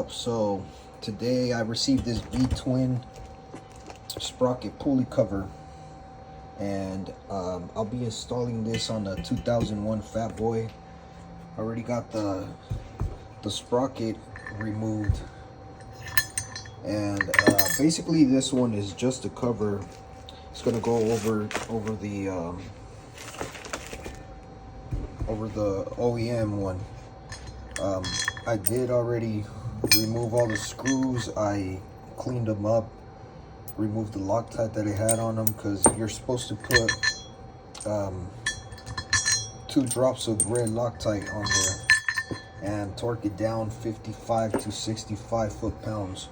up? So today I received this V-twin sprocket pulley cover, and I'll be installing this on the 2001 Fatboy. I already got the sprocket removed, and basically this one is just a cover. It's gonna go over the OEM one. I did already remove all the screws. I cleaned them up, removed the Loctite that it had on them, because you're supposed to put 2 drops of red Loctite on there and torque it down 55 to 65 foot-pounds.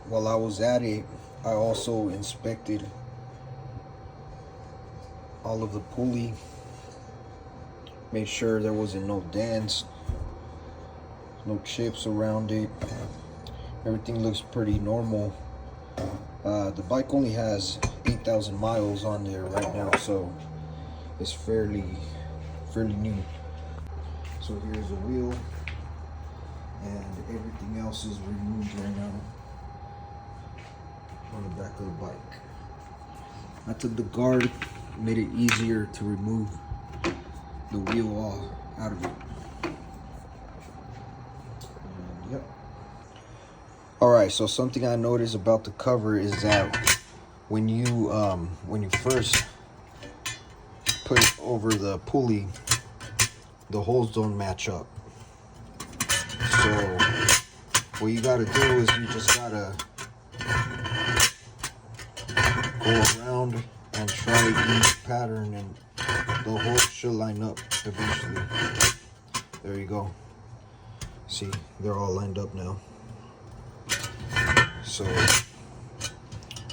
While I was at it, I also inspected all of the pulley, made sure there wasn't no dents, no chips around it. Everything looks pretty normal. The bike only has 8,000 miles on there right now, so it's fairly new. So here's the wheel, and everything else is removed right now on the back of the bike. I took the guard, made it easier to remove the wheel all out of it. And, yep. Alright, so something I noticed about the cover is that when you first put it over the pulley, the holes don't match up. So what you gotta do is you just gotta go around and try each pattern, and the holes should line up eventually. There you go. See, they're all lined up now. So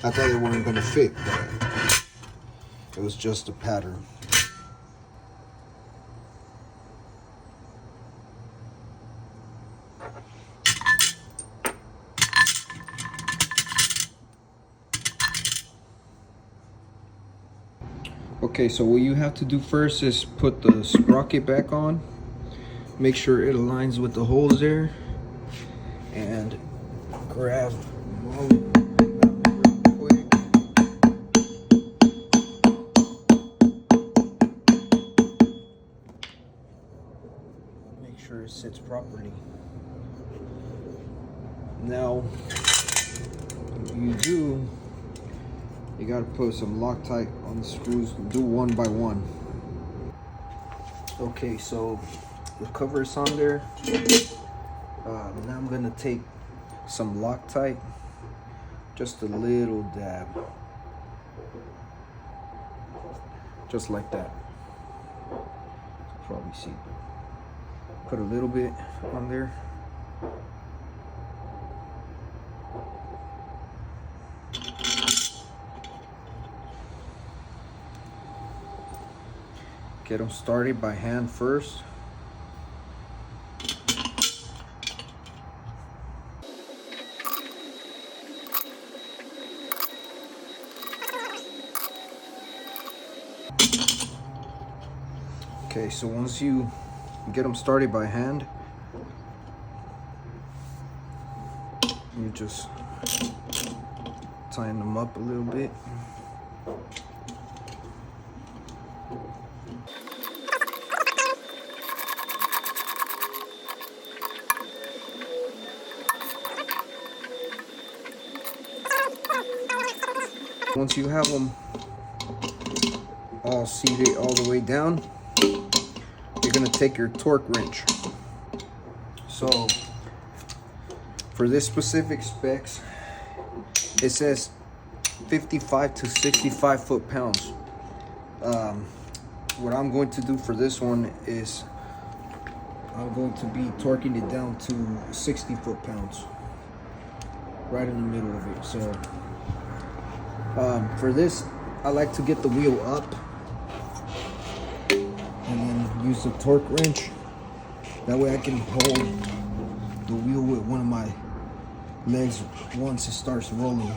I thought they weren't gonna fit, but it was just a pattern. Okay, so what you have to do first is put the sprocket back on. Make sure it aligns with the holes there, and grab real quick. Make sure it sits properly. Now, you gotta put some Loctite on the screws. Do one by one. Okay, so the cover is on there. Now I'm gonna take some Loctite, just a little dab, just like that. Probably see. Put a little bit on there. Get them started by hand first. Okay, so once you get them started by hand, you just tighten them up a little bit. Once you have them all seated all the way down, you're going to take your torque wrench. So for this specific specs, it says 55 to 65 foot-pounds. What I'm going to do for this one is I'm going to be torquing it down to 60 foot-pounds, right in the middle of it. So for this, I like to get the wheel up and then use the torque wrench. That way I can hold the wheel with one of my legs once it starts rolling.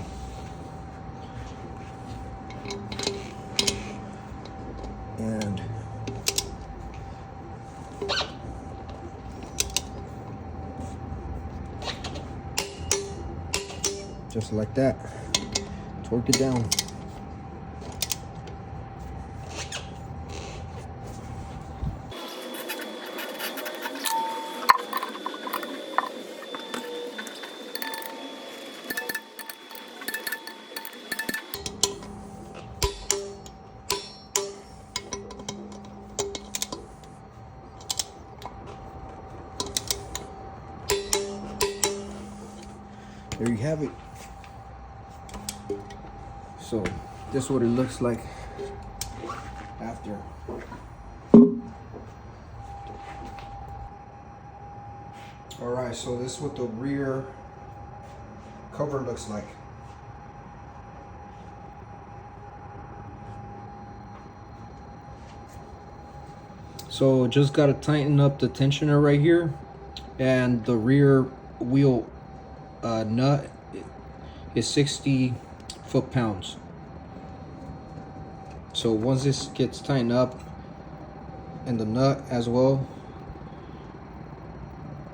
And just like that. Torque it down. There you have it. So this is what it looks like after. All right, so this is what the rear cover looks like. So just got to tighten up the tensioner right here, and the rear wheel nut is 60 foot-pounds. So once this gets tightened up, and the nut as well,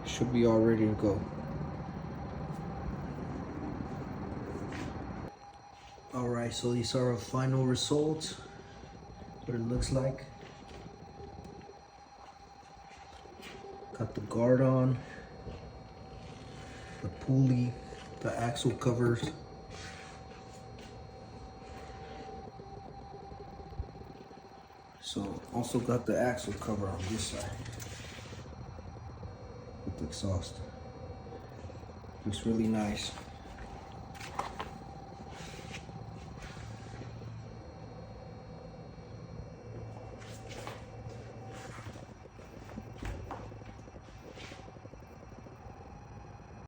should be all ready to go. All right, so these are our final results, what it looks like. Got the guard on, the pulley, the axle covers. So also got the axle cover on this side with the exhaust. Looks really nice.